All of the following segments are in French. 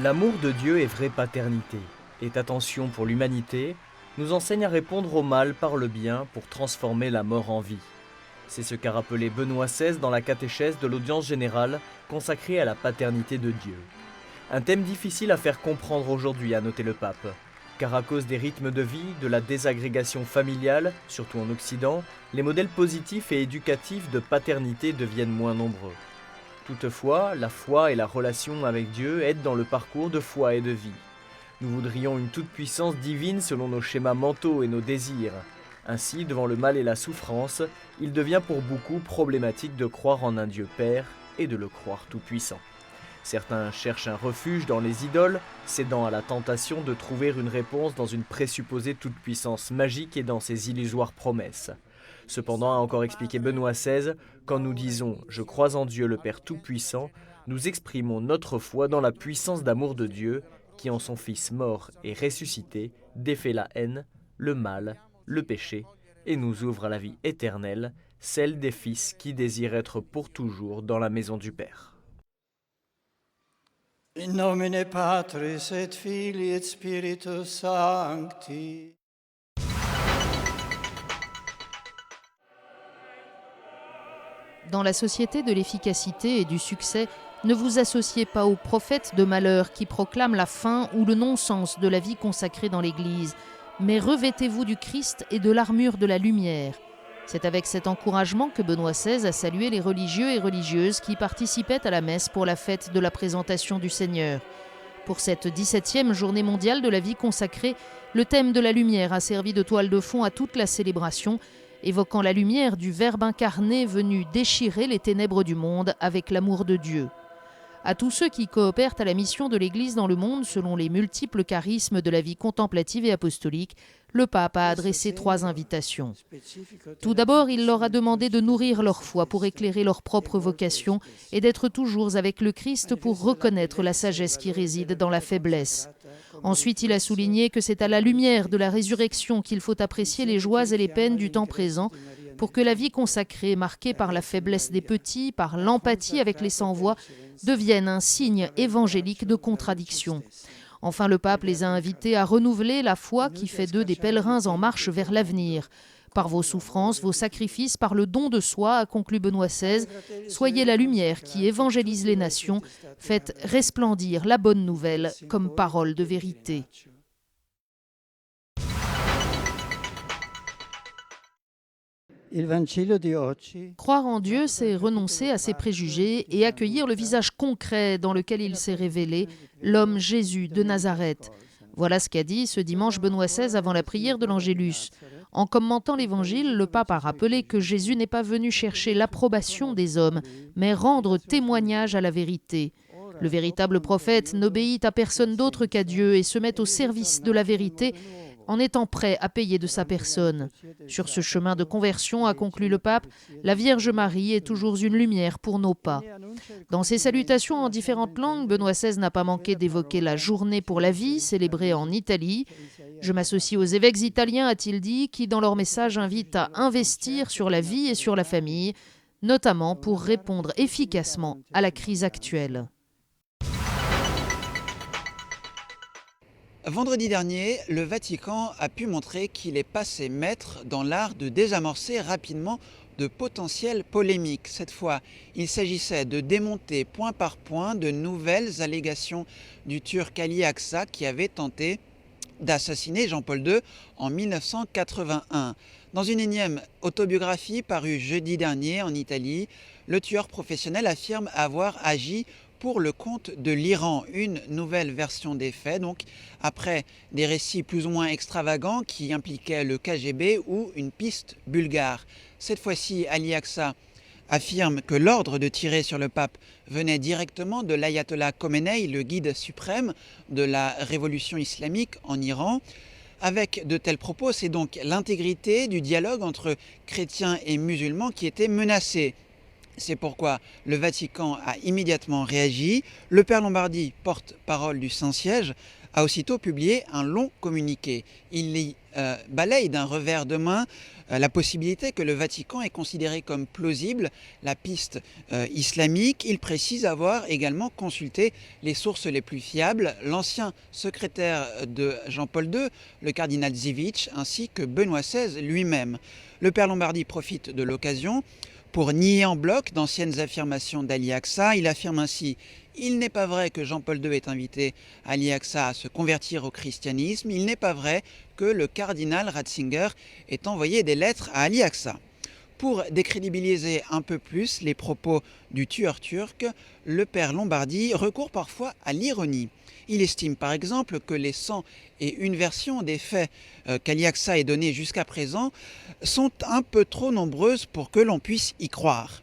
L'amour de Dieu est vraie paternité, et attention pour l'humanité, nous enseigne à répondre au mal par le bien pour transformer la mort en vie. C'est ce qu'a rappelé Benoît XVI dans la catéchèse de l'audience générale consacrée à la paternité de Dieu. Un thème difficile à faire comprendre aujourd'hui, a noté le pape, car à cause des rythmes de vie, de la désagrégation familiale, surtout en Occident, les modèles positifs et éducatifs de paternité deviennent moins nombreux. Toutefois, la foi et la relation avec Dieu aident dans le parcours de foi et de vie. Nous voudrions une toute-puissance divine selon nos schémas mentaux et nos désirs. Ainsi, devant le mal et la souffrance, il devient pour beaucoup problématique de croire en un Dieu Père et de le croire tout-puissant. Certains cherchent un refuge dans les idoles, cédant à la tentation de trouver une réponse dans une présupposée toute-puissance magique et dans ses illusoires promesses. Cependant, a encore expliqué Benoît XVI, quand nous disons « Je crois en Dieu le Père Tout-Puissant », nous exprimons notre foi dans la puissance d'amour de Dieu, qui en son Fils mort et ressuscité défait la haine, le mal, le péché, et nous ouvre à la vie éternelle, celle des fils qui désirent être pour toujours dans la maison du Père. In nomine Patris et Filii et Spiritus Sancti. Dans la société de l'efficacité et du succès, ne vous associez pas aux prophètes de malheur qui proclament la fin ou le non-sens de la vie consacrée dans l'Église, mais revêtez-vous du Christ et de l'armure de la lumière. C'est avec cet encouragement que Benoît XVI a salué les religieux et religieuses qui participaient à la messe pour la fête de la présentation du Seigneur. Pour cette 17e journée mondiale de la vie consacrée, le thème de la lumière a servi de toile de fond à toute la célébration, évoquant la lumière du Verbe incarné venu déchirer les ténèbres du monde avec l'amour de Dieu. À tous ceux qui coopèrent à la mission de l'Église dans le monde selon les multiples charismes de la vie contemplative et apostolique, le pape a adressé 3 invitations. Tout d'abord, il leur a demandé de nourrir leur foi pour éclairer leur propre vocation et d'être toujours avec le Christ pour reconnaître la sagesse qui réside dans la faiblesse. Ensuite, il a souligné que c'est à la lumière de la résurrection qu'il faut apprécier les joies et les peines du temps présent pour que la vie consacrée, marquée par la faiblesse des petits, par l'empathie avec les sans-voix, devienne un signe évangélique de contradiction. Enfin, le pape les a invités à renouveler la foi qui fait d'eux des pèlerins en marche vers l'avenir. Par vos souffrances, vos sacrifices, par le don de soi, a conclu Benoît XVI, soyez la lumière qui évangélise les nations, faites resplendir la bonne nouvelle comme parole de vérité. Croire en Dieu, c'est renoncer à ses préjugés et accueillir le visage concret dans lequel il s'est révélé, l'homme Jésus de Nazareth. Voilà ce qu'a dit ce dimanche Benoît XVI avant la prière de l'Angélus. En commentant l'Évangile, le pape a rappelé que Jésus n'est pas venu chercher l'approbation des hommes, mais rendre témoignage à la vérité. Le véritable prophète n'obéit à personne d'autre qu'à Dieu et se met au service de la vérité, en étant prêt à payer de sa personne. Sur ce chemin de conversion, a conclu le pape, la Vierge Marie est toujours une lumière pour nos pas. Dans ses salutations en différentes langues, Benoît XVI n'a pas manqué d'évoquer la Journée pour la vie, célébrée en Italie. Je m'associe aux évêques italiens, a-t-il dit, qui dans leur message invitent à investir sur la vie et sur la famille, notamment pour répondre efficacement à la crise actuelle. Vendredi dernier, le Vatican a pu montrer qu'il est passé maître dans l'art de désamorcer rapidement de potentielles polémiques. Cette fois, il s'agissait de démonter point par point de nouvelles allégations du Turc Ali Aksa qui avait tenté d'assassiner Jean-Paul II en 1981. Dans une énième autobiographie parue jeudi dernier en Italie, le tueur professionnel affirme avoir agi pour le compte de l'Iran, une nouvelle version des faits, donc après des récits plus ou moins extravagants qui impliquaient le KGB ou une piste bulgare. Cette fois-ci, Ali Aksa affirme que l'ordre de tirer sur le pape venait directement de l'ayatollah Khomeini, le guide suprême de la révolution islamique en Iran. Avec de tels propos, c'est donc l'intégrité du dialogue entre chrétiens et musulmans qui était menacée. C'est pourquoi le Vatican a immédiatement réagi. Le Père Lombardi, porte-parole du Saint-Siège, a aussitôt publié un long communiqué. Il y balaye d'un revers de main la possibilité que le Vatican ait considéré comme plausible la piste islamique. Il précise avoir également consulté les sources les plus fiables, l'ancien secrétaire de Jean-Paul II, le cardinal Dziwisz, ainsi que Benoît XVI lui-même. Le Père Lombardi profite de l'occasion pour nier en bloc d'anciennes affirmations d'Ali Aqsa. Il affirme ainsi: il n'est pas vrai que Jean-Paul II ait invité Ali Aqsa à se convertir au christianisme. Il n'est pas vrai que le cardinal Ratzinger ait envoyé des lettres à Ali Aqsa. Pour décrédibiliser un peu plus les propos du tueur turc, le Père Lombardi recourt parfois à l'ironie. Il estime par exemple que les 101 versions des faits qu'Ali Aqsa ait données jusqu'à présent sont un peu trop nombreuses pour que l'on puisse y croire.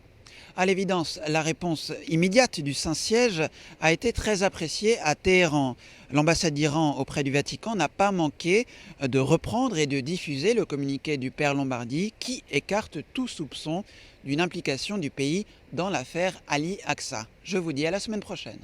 À l'évidence, la réponse immédiate du Saint-Siège a été très appréciée à Téhéran. L'ambassade d'Iran auprès du Vatican n'a pas manqué de reprendre et de diffuser le communiqué du Père Lombardi qui écarte tout soupçon d'une implication du pays dans l'affaire Ali Aqsa. Je vous dis à la semaine prochaine.